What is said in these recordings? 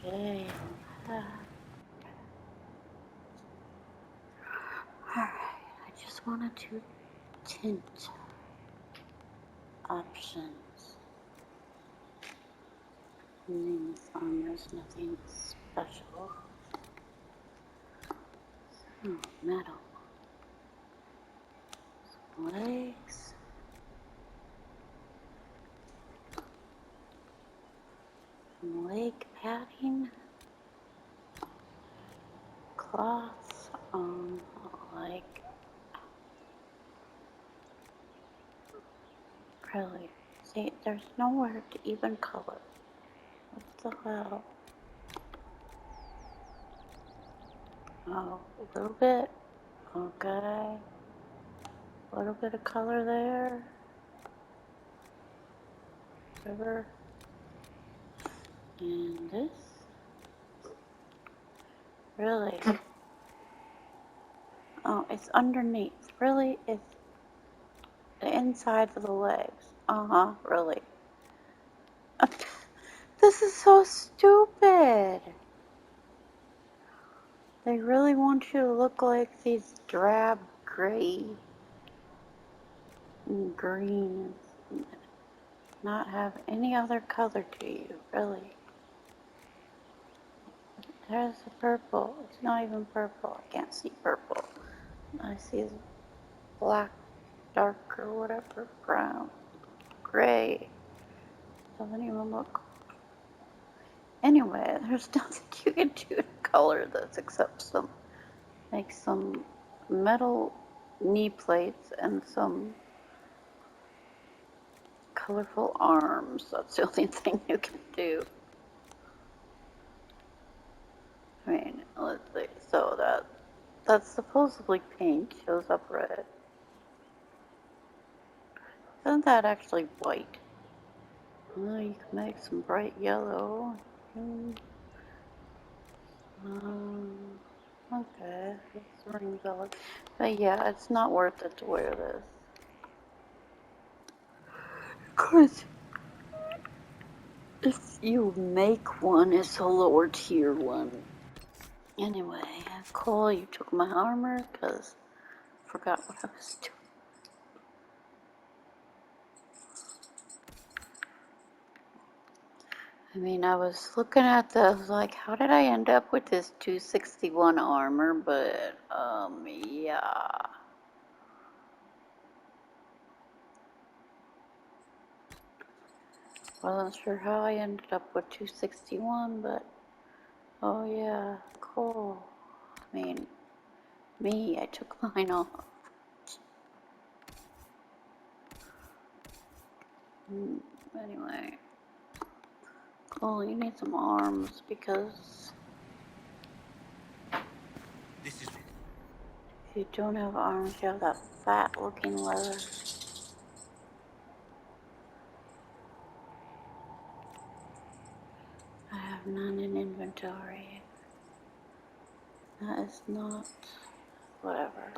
Okay. Alright, I just wanted to tint options. And this armor's nothing special. Oh, metal. Some legs. Some leg padding. Cloths on like really. See, there's nowhere to even color. What the hell? Oh, a little bit. Okay. A little bit of color there. River. And this. Really? Oh, it's underneath. Really? It's the inside of the legs. Uh-huh, really. This is so stupid. They really want you to look like these drab gray and greens. Not have any other color to you, really. There's the purple. It's not even purple. I can't see purple. I see black, dark, or whatever, brown, gray. Doesn't even look. Anyway, there's nothing you can do to color this except make some metal knee plates and some colorful arms. That's the only thing you can do. I mean, let's see. So that's supposedly pink, shows up red. Isn't that actually white? Well, you can make some bright yellow. Okay, this rings out. But yeah, it's not worth it to wear this. Of course, if you make one, it's a lower tier one. Anyway, cool, you took my armor because I forgot what I was doing. I mean, I was looking at this, like, how did I end up with this 261 armor? But, yeah. Wasn't sure how I ended up with 261, but, oh yeah, cool. I mean, me, I took mine off. Anyway. Cool, you need some arms because This is if you don't have arms, you have that fat looking leather. I have none in inventory. That is not whatever.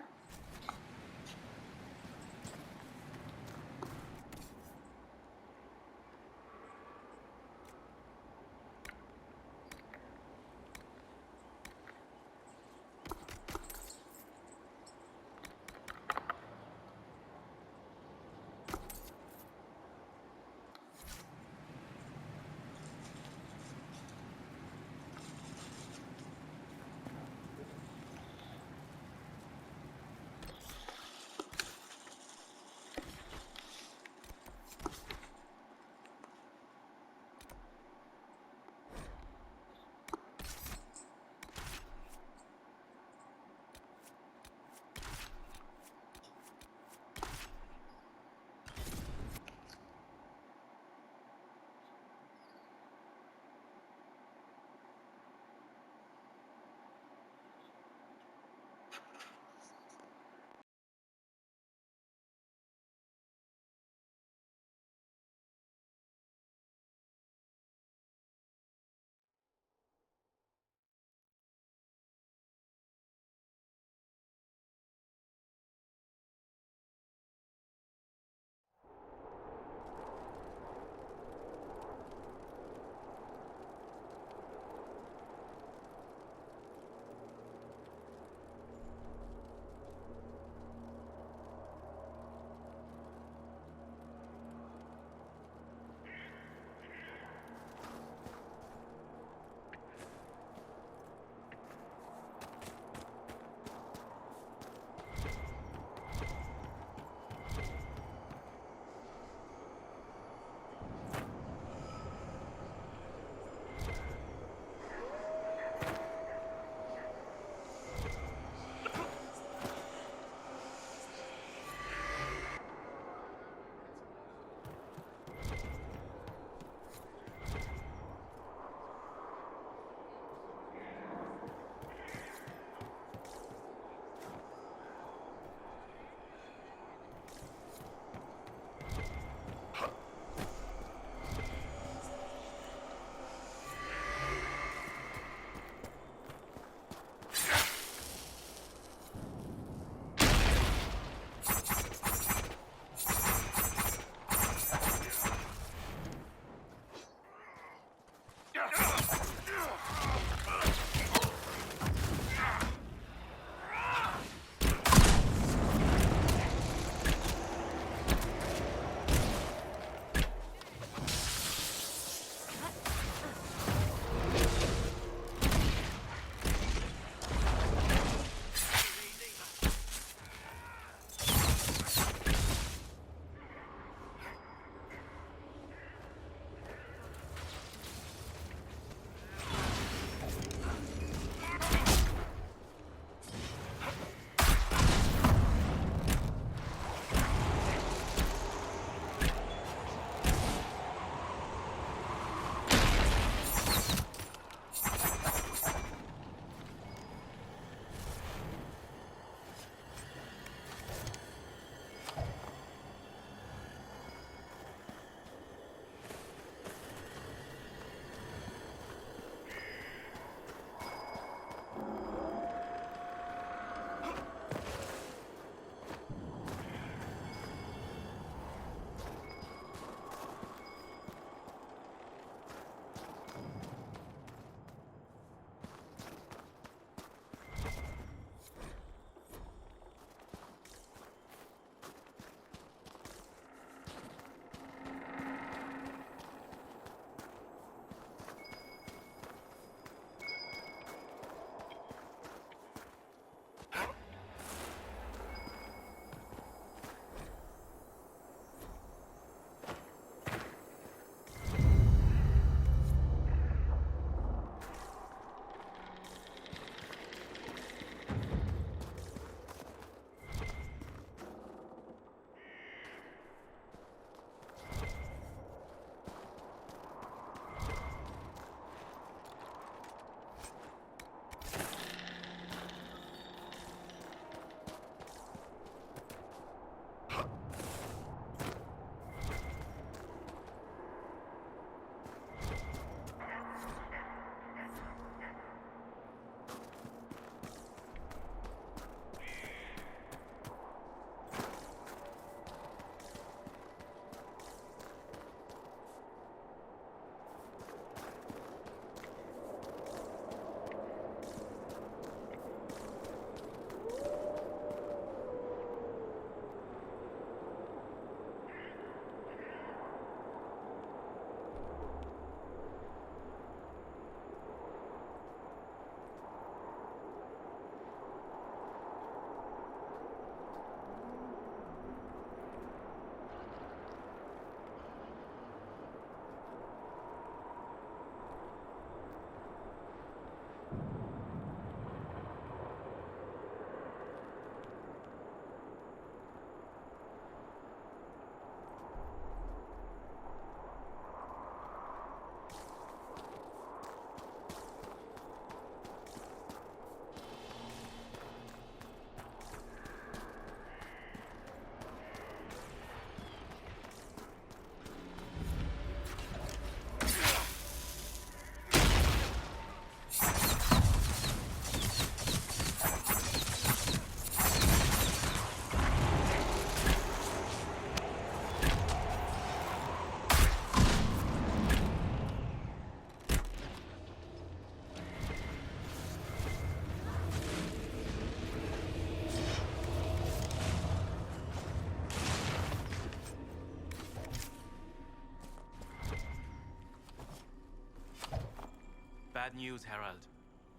bad news, Herald.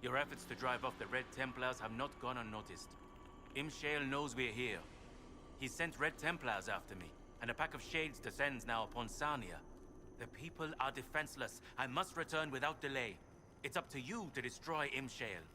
Your efforts to drive off the Red Templars have not gone unnoticed. Imshale knows we're here. He sent Red Templars after me, and a pack of Shades descends now upon Sarnia. The people are defenseless. I must return without delay. It's up to you to destroy Imshale.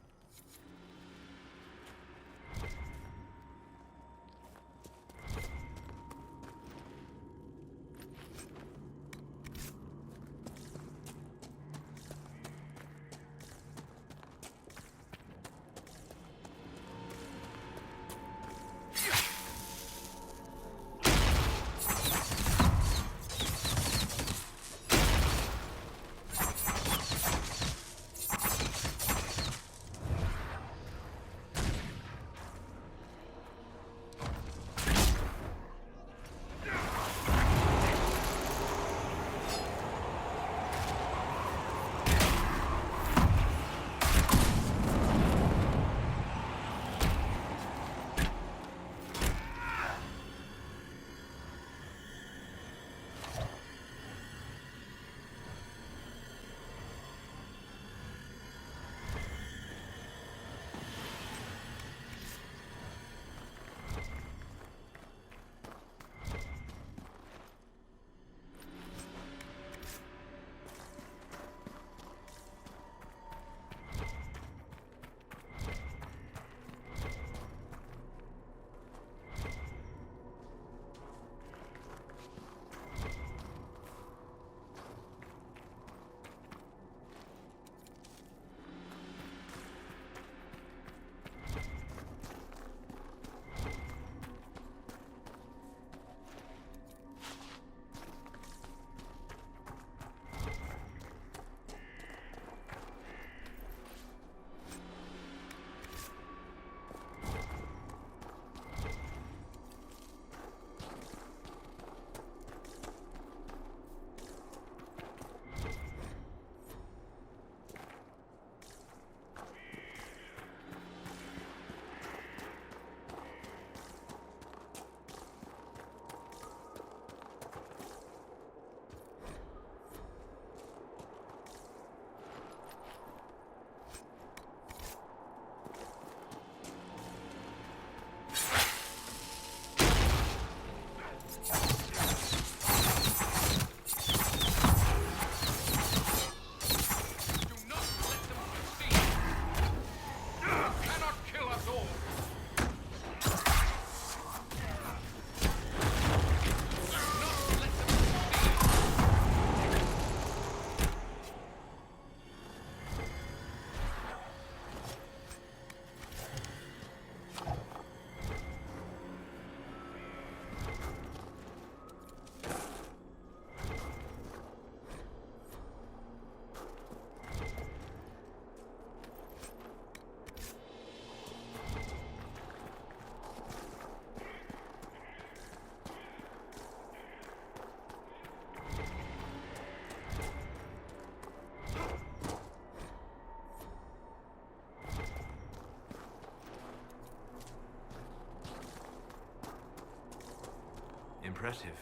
Impressive,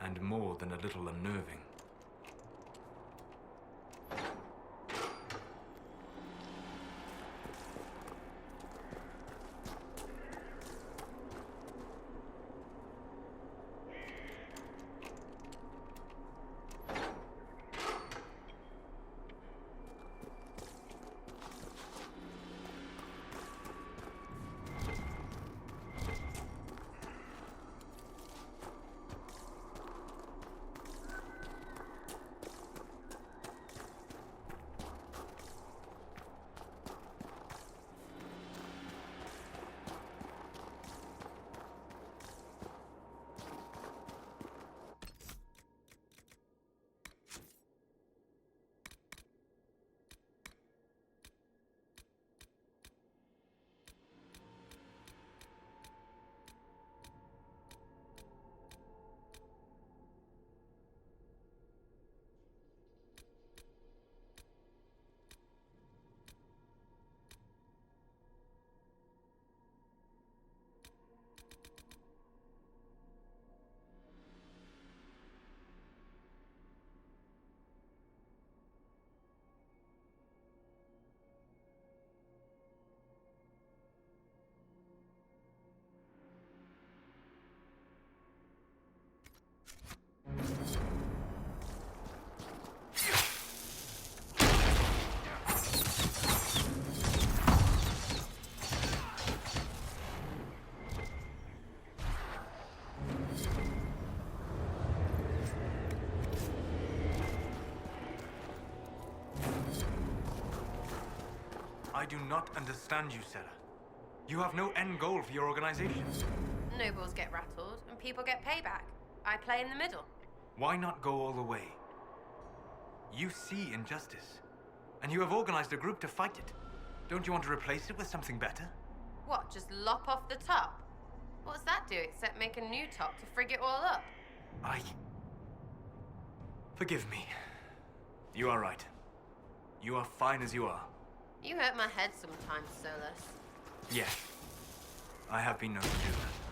and more than a little unnerving. I do not understand you, Sarah. You have no end goal for your organization. Nobles get rattled, and people get payback. I play in the middle. Why not go all the way? You see injustice, and you have organized a group to fight it. Don't you want to replace it with something better? What, just lop off the top? What's that do except make a new top to frig it all up? Forgive me. You are right. You are fine as you are. You hurt my head sometimes, Solus. Yes. I have been known to do that.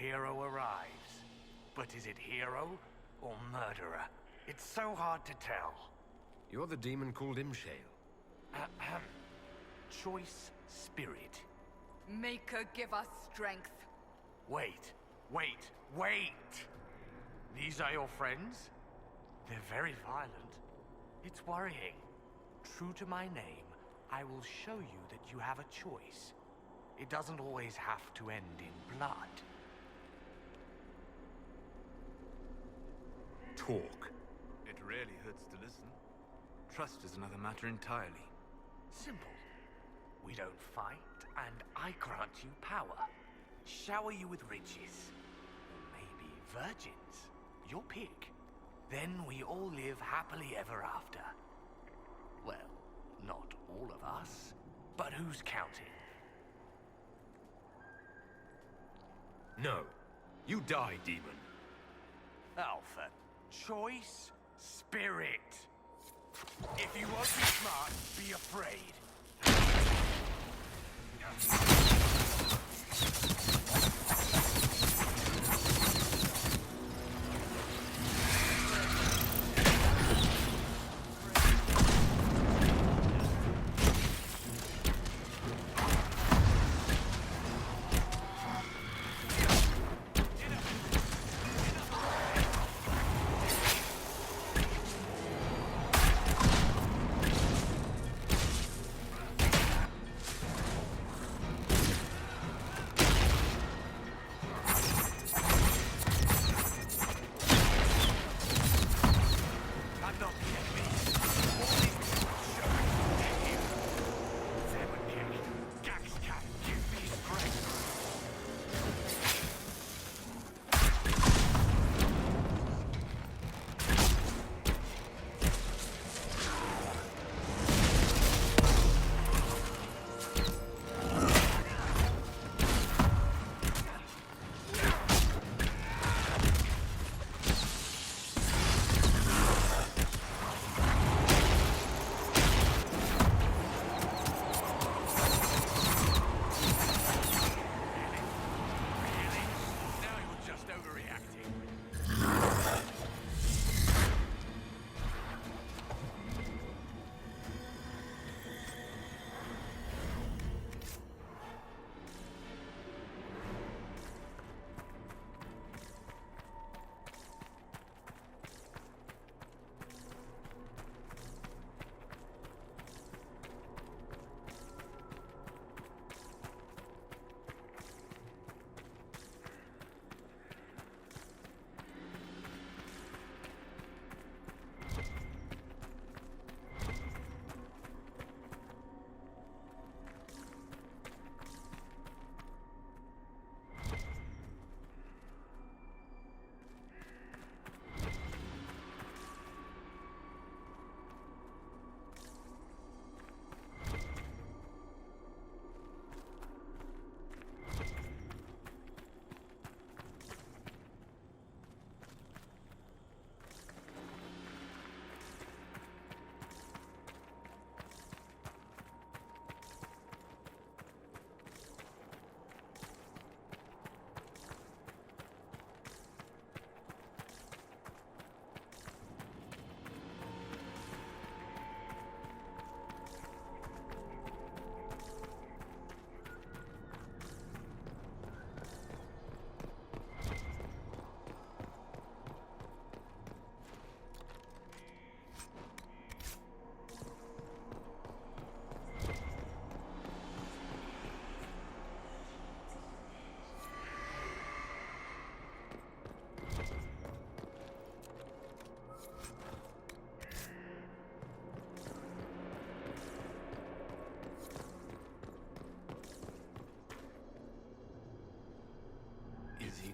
hero arrives. But is it hero or murderer? It's so hard to tell. You're the demon called Imshale. Ahem. Choice spirit. Make her give us strength. Wait. These are your friends? They're very violent. It's worrying. True to my name, I will show you that you have a choice. It doesn't always have to end in blood. Talk. It really hurts to listen. Trust is another matter entirely. Simple. We don't fight, and I grant you power. Shower you with riches. Or maybe virgins. Your pick. Then we all live happily ever after. Well, not all of us. But who's counting? No. You die, demon. Alpha. Choice. Spirit. If you won't be smart, be afraid.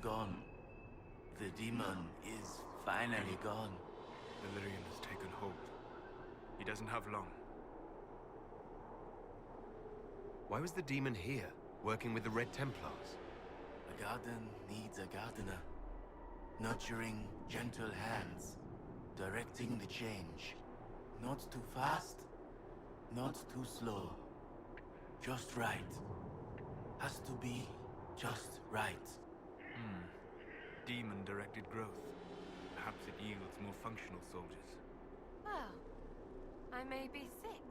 gone. The demon is finally gone. Delirium has taken hold. He doesn't have long. Why was the demon here, working with the Red Templars? A garden needs a gardener. Nurturing gentle hands. Directing the change. Not too fast, not too slow. Just right. Has to be just right. Demon-directed growth. Perhaps it yields more functional soldiers. Well, I may be sick.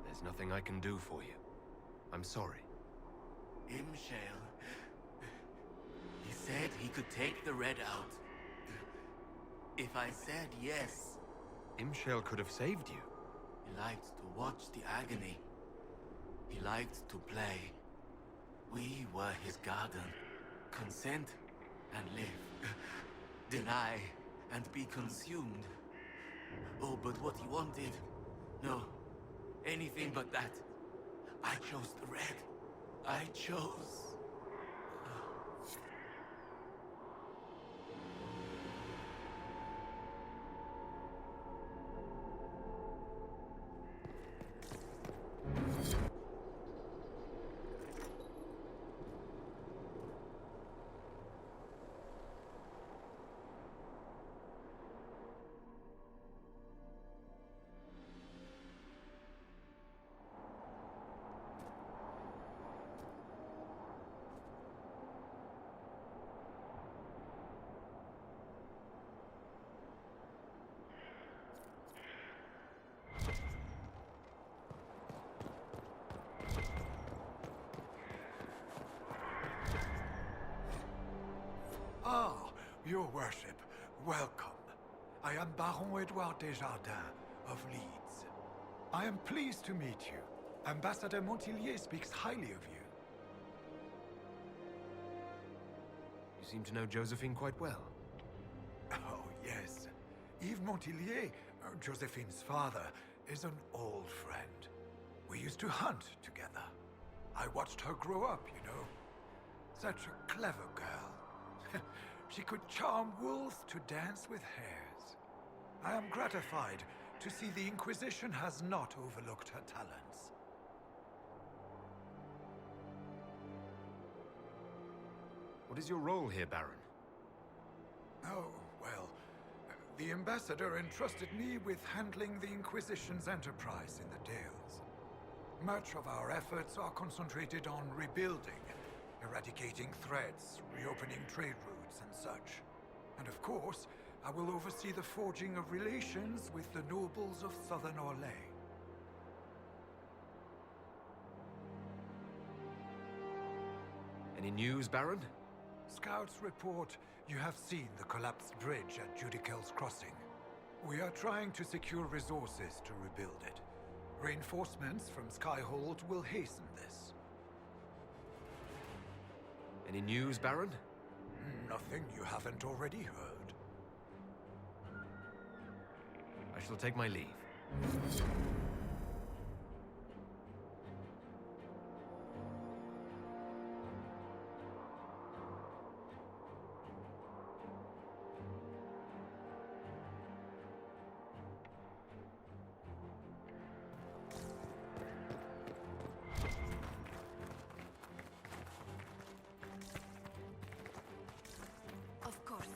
There's nothing I can do for you. I'm sorry. Imshale. He said he could take the red out. If I said yes. Imshale could have saved you. He liked to watch the agony. He liked to play. We were his garden. Consent and live. Deny and be consumed. Oh, but what he wanted? No. Anything but that. I chose the red. I chose. Ah, your worship, welcome. I am Baron Edouard Desjardins of Leeds. I am pleased to meet you. Ambassador Montillier speaks highly of you. You seem to know Josephine quite well. Oh, yes. Yves Montillier, Josephine's father, is an old friend. We used to hunt together. I watched her grow up, you know. Such a clever girl. She could charm wolves to dance with hares. I am gratified to see the Inquisition has not overlooked her talents. What is your role here, Baron? Oh, well, the Ambassador entrusted me with handling the Inquisition's enterprise in the Dales. Much of our efforts are concentrated on rebuilding, eradicating threats, reopening trade routes and such. And of course, I will oversee the forging of relations with the nobles of Southern Orlais. Any news, Baron? Scouts report you have seen the collapsed bridge at Judicel's Crossing. We are trying to secure resources to rebuild it. Reinforcements from Skyhold will hasten this. Any news, Baron? Nothing you haven't already heard. I shall take my leave. Of course.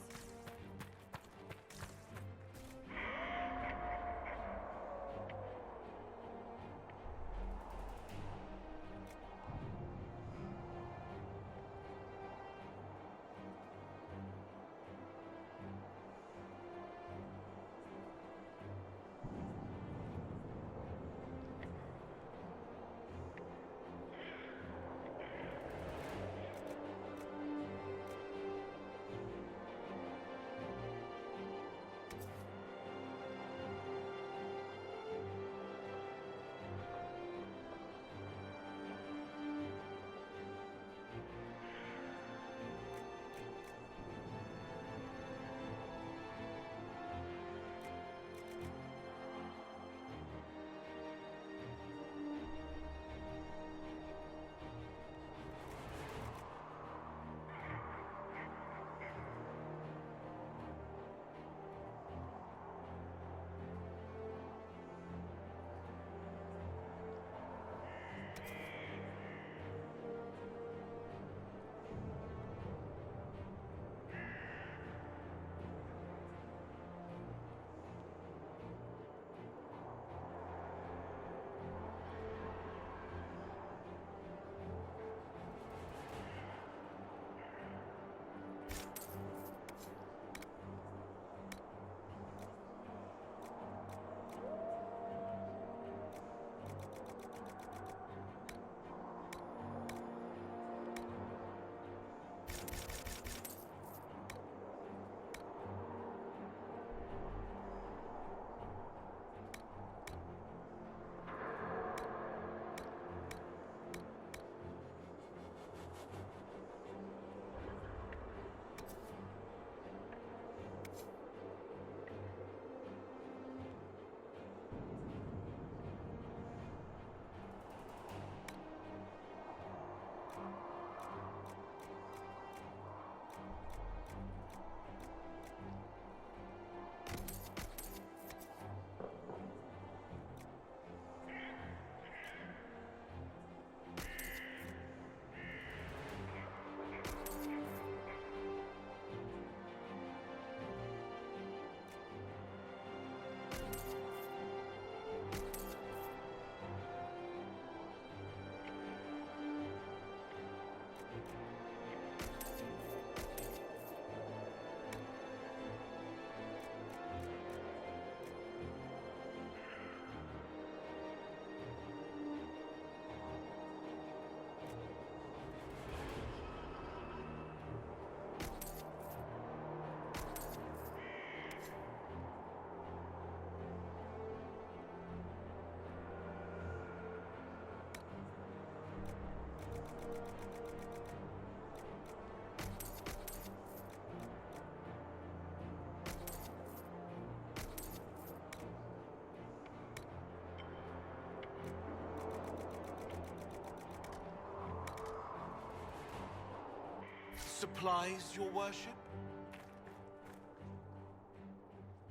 supplies, your worship?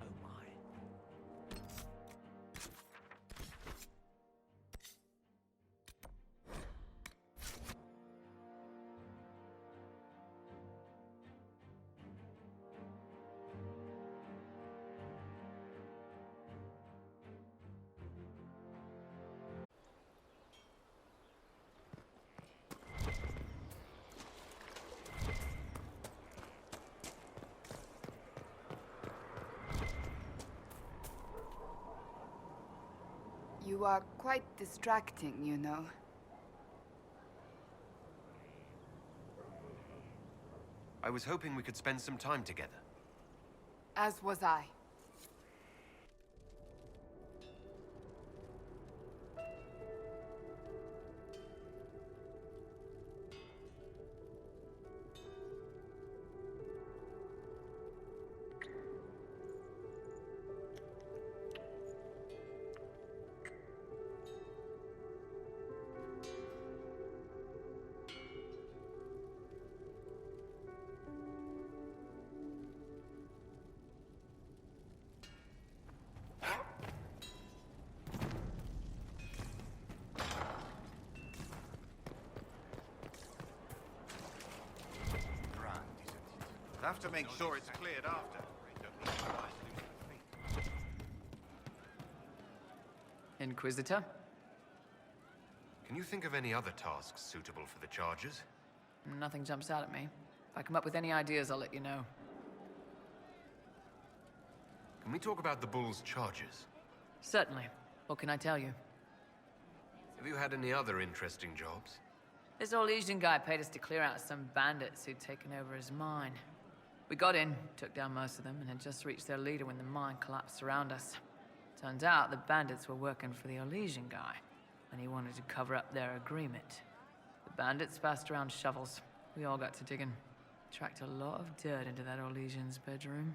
Oh my. You are quite distracting, you know. I was hoping we could spend some time together. As was I. Have to make sure it's cleared after. Don't need my eyes to lose my feet. Inquisitor? Can you think of any other tasks suitable for the charges? Nothing jumps out at me. If I come up with any ideas, I'll let you know. Can we talk about the Bull's charges? Certainly. What can I tell you? Have you had any other interesting jobs? This Orlesian guy paid us to clear out some bandits who'd taken over his mine. We got in, took down most of them, and had just reached their leader when the mine collapsed around us. Turns out the bandits were working for the Orlesian guy, and he wanted to cover up their agreement. The bandits passed around shovels. We all got to digging. Tracked a lot of dirt into that Orlesian's bedroom.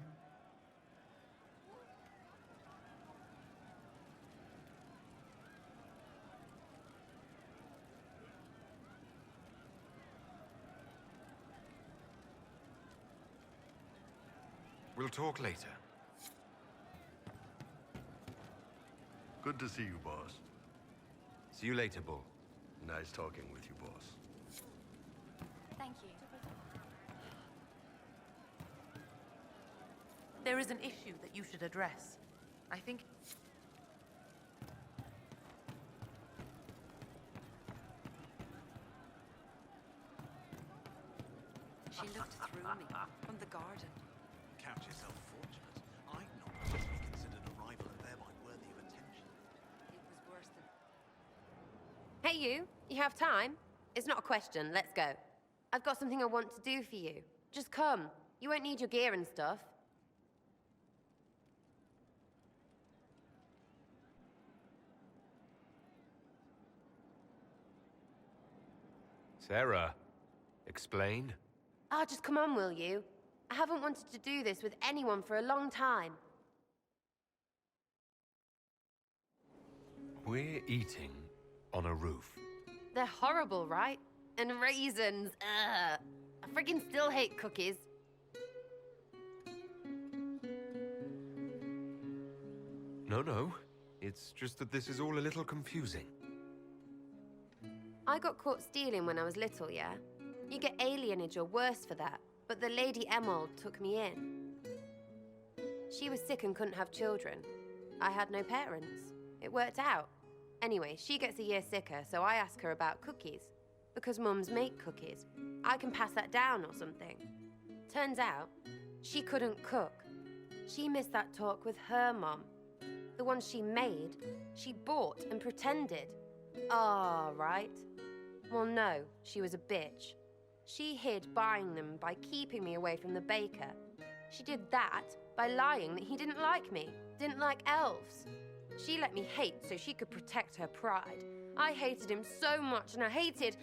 We'll talk later. Good to see you, boss. See you later, Bull. Nice talking with you, boss. Thank you. There is an issue that you should address. I think... She looked through me from the garden. Count yourself fortunate. I'd not really considered a rival and thereby worthy of attention. It was worse than... Hey you have time? It's not a question, let's go. I've got something I want to do for you. Just come. You won't need your gear and stuff. Sarah, explain? Ah, just come on, will you? I haven't wanted to do this with anyone for a long time. We're eating on a roof. They're horrible, right? And raisins, ugh. I friggin' still hate cookies. No. It's just that this is all a little confusing. I got caught stealing when I was little, yeah? You get alienage or worse for that, but the Lady Emerald took me in. She was sick and couldn't have children. I had no parents. It worked out. Anyway, she gets a year sicker, so I ask her about cookies. Because mums make cookies. I can pass that down or something. Turns out, she couldn't cook. She missed that talk with her mom. The one she made, she bought and pretended. Ah, right. Well, no, she was a bitch. She hid buying them by keeping me away from the baker. She did that by lying that he didn't like me, didn't like elves. She let me hate so she could protect her pride. I hated him so much, and I hated...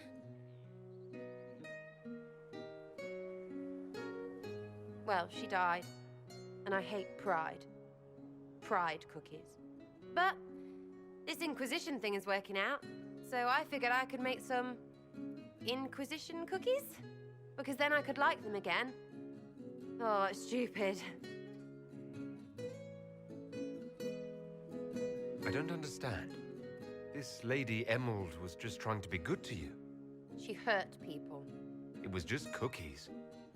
Well, she died, and I hate pride. Pride cookies. But this Inquisition thing is working out, so I figured I could make some Inquisition cookies? because then I could like them again. Oh, it's stupid. I don't understand. This Lady Emerald was just trying to be good to you. She hurt people. It was just cookies.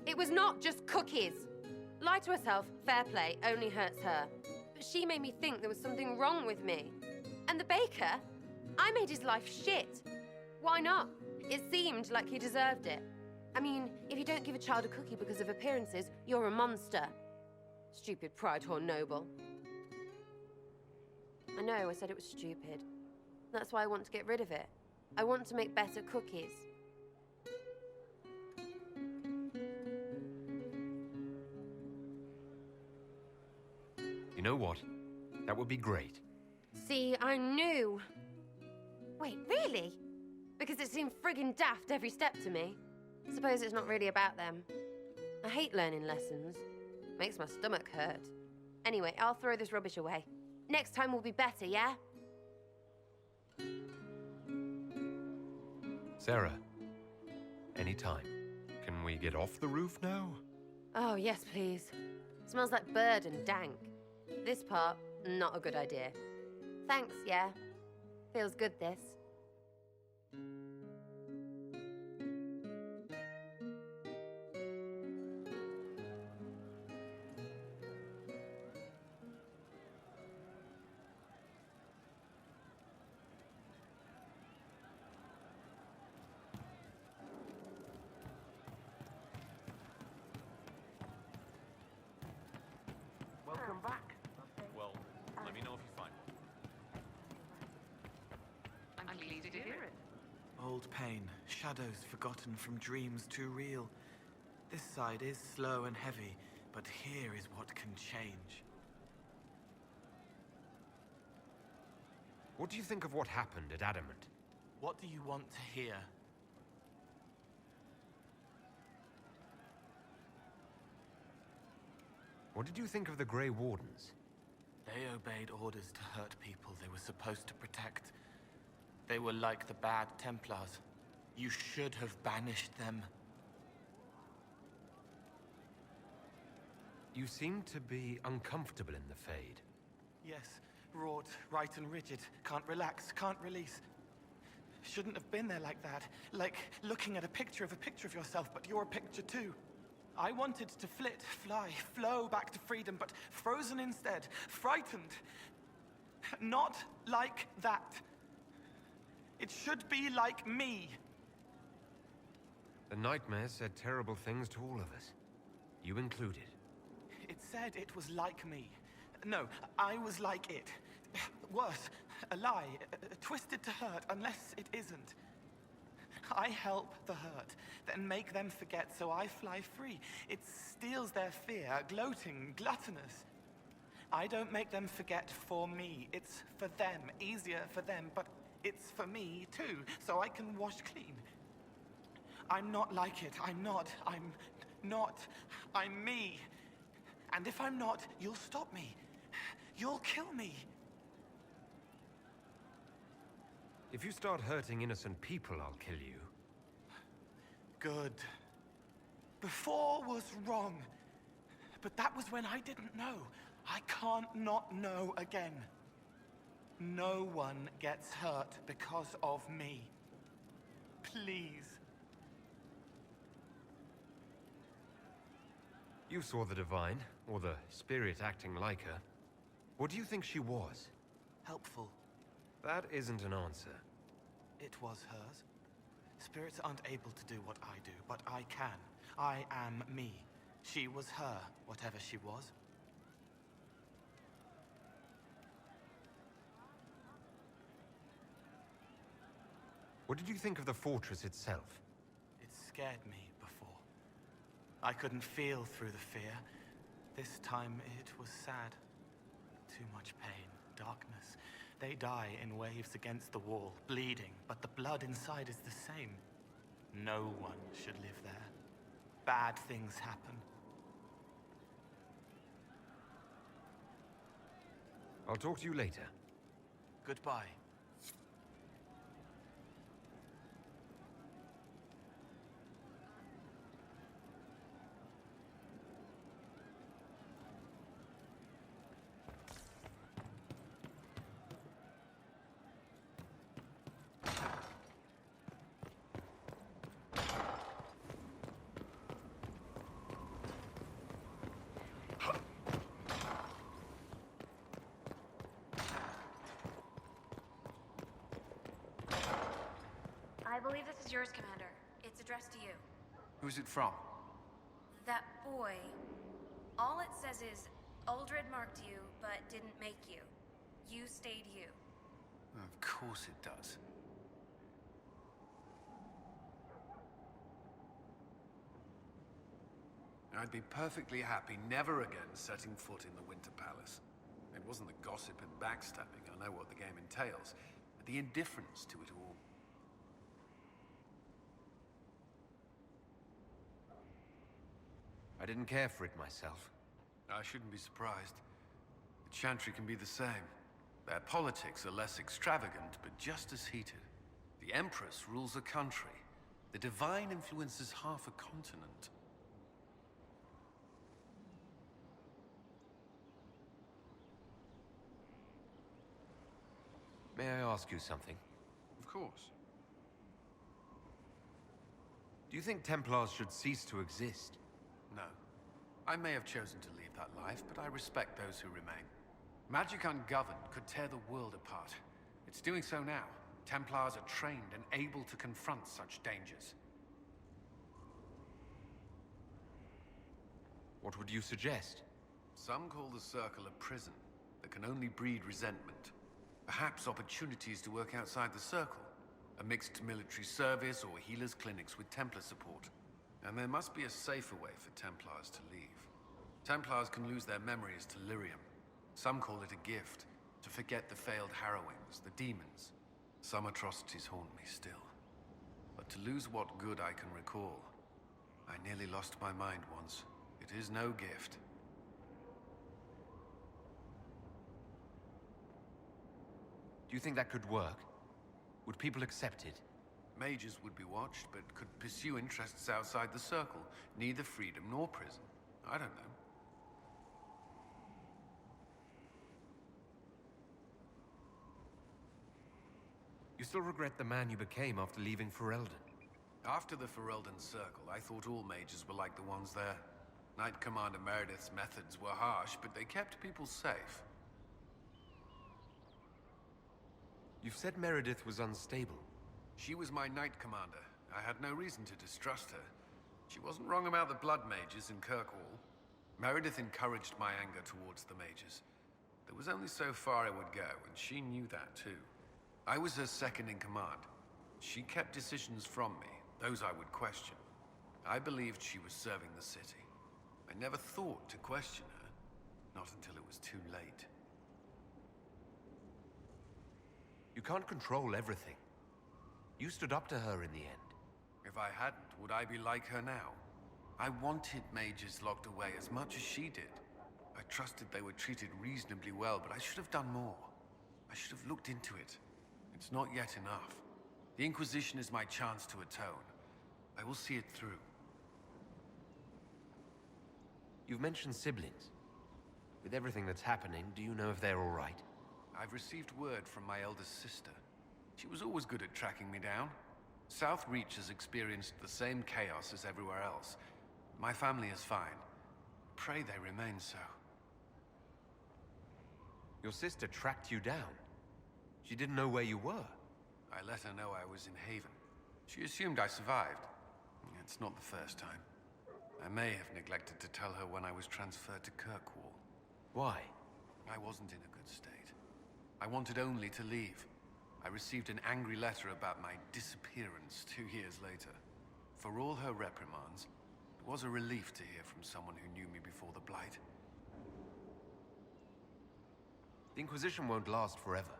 It was not just cookies. Lie to herself, fair play, only hurts her. But she made me think there was something wrong with me. And the baker? I made his life shit. Why not? It seemed like he deserved it. I mean, if you don't give a child a cookie because of appearances, you're a monster. Stupid pride whore noble. I know, I said it was stupid. That's why I want to get rid of it. I want to make better cookies. You know what? That would be great. See, I knew. Wait, really? Because it seemed friggin' daft every step to me. Suppose it's not really about them. I hate learning lessons. Makes my stomach hurt. Anyway, I'll throw this rubbish away. Next time will be better, yeah? Sarah, anytime. Can we get off the roof now? Oh, yes, please. Smells like bird and dank. This part, not a good idea. Thanks, yeah. Feels good, this. Welcome back. Well, let me know if you find one. I'm pleased to hear it. Old pain, shadows forgotten from dreams too real. This side is slow and heavy, but here is what can change. What do you think of what happened at Adamant? What do you want to hear? What did you think of the Grey Wardens? They obeyed orders to hurt people they were supposed to protect. They were like the bad Templars. You should have banished them. You seem to be uncomfortable in the Fade. Yes, wrought, right and rigid. Can't relax, can't release. Shouldn't have been there like that. Like looking at a picture of yourself, but you're a picture too. I wanted to flit, fly, flow back to freedom, but frozen instead, frightened. Not like that. It should be like me. The nightmare said terrible things to all of us. You included. It said it was like me. No, I was like it. Worse, a lie, twisted to hurt, unless it isn't. I help the hurt, then make them forget so I fly free. It steals their fear, gloating, gluttonous. I don't make them forget for me. It's for them, easier for them, but it's for me too, so I can wash clean. I'm not like it. I'm not. I'm me. And if I'm not, you'll stop me. You'll kill me. If you start hurting innocent people, I'll kill you. Good. Before was wrong. But that was when I didn't know. I can't not know again. No one gets hurt because of me. Please. You saw the Divine, or the Spirit acting like her. What do you think she was? Helpful. That isn't an answer. It was hers. Spirits aren't able to do what I do, but I can. I am me. She was her, whatever she was. What did you think of the fortress itself? It scared me before. I couldn't feel through the fear. This time it was sad. Too much pain, darkness. They die in waves against the wall, bleeding, but the blood inside is the same. No one should live there. Bad things happen. I'll talk to you later. Goodbye. is yours, Commander. It's addressed to you. Who's it from? That boy. All it says is, Uldred marked you, but didn't make you. You stayed you. Of course it does. I'd be perfectly happy never again setting foot in the Winter Palace. It wasn't the gossip and backstabbing, I know what the game entails, but the indifference to it all. I didn't care for it myself. I shouldn't be surprised. The Chantry can be the same. Their politics are less extravagant, but just as heated. The Empress rules a country. The Divine influences half a continent. May I ask you something? Of course. Do you think Templars should cease to exist? No. I may have chosen to leave that life, but I respect those who remain. Magic ungoverned could tear the world apart. It's doing so now. Templars are trained and able to confront such dangers. What would you suggest? Some call the Circle a prison that can only breed resentment. Perhaps opportunities to work outside the Circle. A mixed military service or healers' clinics with Templar support. And there must be a safer way for Templars to leave. Templars can lose their memories to Lyrium. Some call it a gift, to forget the failed harrowings, the demons. Some atrocities haunt me still. But to lose what good I can recall, I nearly lost my mind once. It is no gift. Do you think that could work? Would people accept it? Mages would be watched, but could pursue interests outside the Circle. Neither freedom nor prison. I don't know. You still regret the man you became after leaving Ferelden? After the Ferelden Circle, I thought all mages were like the ones there. Knight Commander Meredith's methods were harsh, but they kept people safe. You've said Meredith was unstable. She was my Knight Commander. I had no reason to distrust her. She wasn't wrong about the Blood Mages in Kirkwall. Meredith encouraged my anger towards the mages. There was only so far I would go, and she knew that too. I was her second in command. She kept decisions from me, those I would question. I believed she was serving the city. I never thought to question her, not until it was too late. You can't control everything. You stood up to her in the end. If I hadn't, would I be like her now? I wanted mages locked away as much as she did. I trusted they were treated reasonably well, but I should have done more. I should have looked into it. It's not yet enough. The Inquisition is my chance to atone. I will see it through. You've mentioned siblings. With everything that's happening, do you know if they're all right? I've received word from my eldest sister. She was always good at tracking me down. South Reach has experienced the same chaos as everywhere else. My family is fine. Pray they remain so. Your sister tracked you down. She didn't know where you were. I let her know I was in Haven. She assumed I survived. It's not the first time. I may have neglected to tell her when I was transferred to Kirkwall. Why? I wasn't in a good state. I wanted only to leave. I received an angry letter about my disappearance 2 years later. For all her reprimands, it was a relief to hear from someone who knew me before the Blight. The Inquisition won't last forever.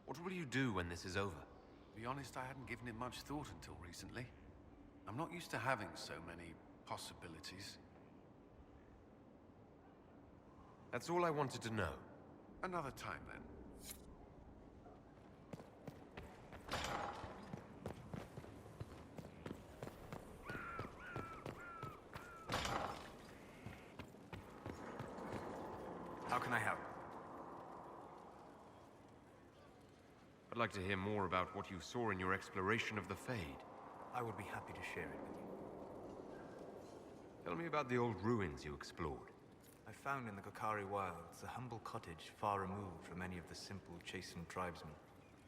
What will you do when this is over? To be honest, I hadn't given it much thought until recently. I'm not used to having so many possibilities. That's all I wanted to know. Another time, then. How can I help? I'd like to hear more about what you saw in your exploration of the Fade. I would be happy to share it with you. Tell me about the old ruins you explored. I found in the Kokari wilds a humble cottage far removed from any of the simple, chastened tribesmen.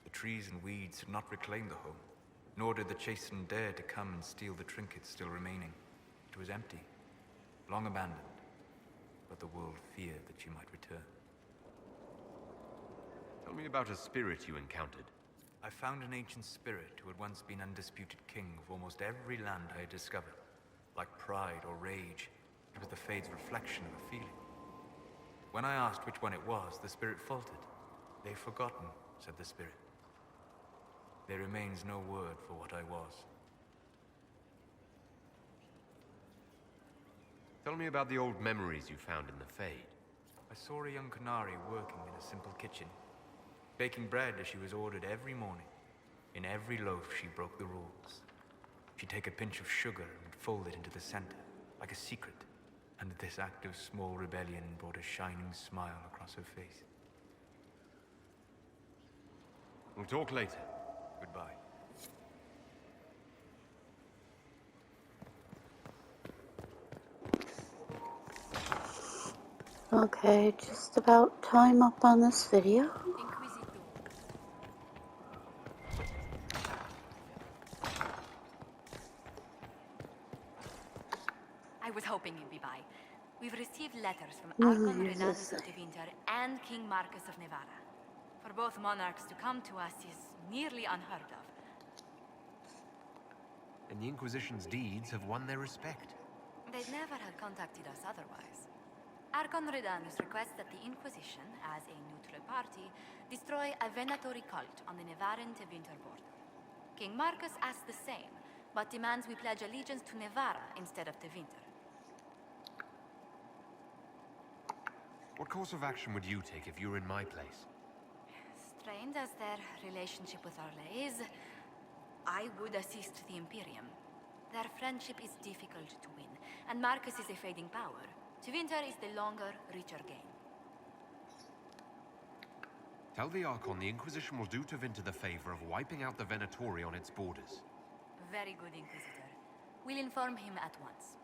The trees and weeds had not reclaimed the home. Nor did the Chastened dare to come and steal the trinkets still remaining. It was empty, long abandoned, but the world feared that she might return. Tell me about a spirit you encountered. I found an ancient spirit who had once been undisputed king of almost every land I had discovered. Like pride or rage, it was the Fade's reflection of a feeling. When I asked which one it was, the spirit faltered. "They've forgotten," said the spirit. "There remains no word for what I was." Tell me about the old memories you found in the Fade. I saw a young Canary working in a simple kitchen, baking bread as she was ordered every morning. In every loaf, she broke the rules. She'd take a pinch of sugar and fold it into the center, like a secret. And this act of small rebellion brought a shining smile across her face. We'll talk later. Goodbye. Okay, just about time up on this video. I was hoping you'd be by. We've received letters from Archon Redanus of the Winter and King Marcus of Nevada. For both monarchs to come to us is nearly unheard of. And the Inquisition's deeds have won their respect. They'd never have contacted us otherwise. Archon Redanus requests that the Inquisition, as a neutral party, destroy a venatory cult on the Nevaran-Tevinter border. King Marcus asks the same, but demands we pledge allegiance to Nevara instead of Tevinter. What course of action would you take if you were in my place? Strained as their relationship with Arle is, I would assist the Imperium. Their friendship is difficult to win, and Marcus is a fading power. Tevinter is the longer, richer game. Tell the Archon the Inquisition will do Tevinter the favor of wiping out the Venatori on its borders. Very good, Inquisitor. We'll inform him at once.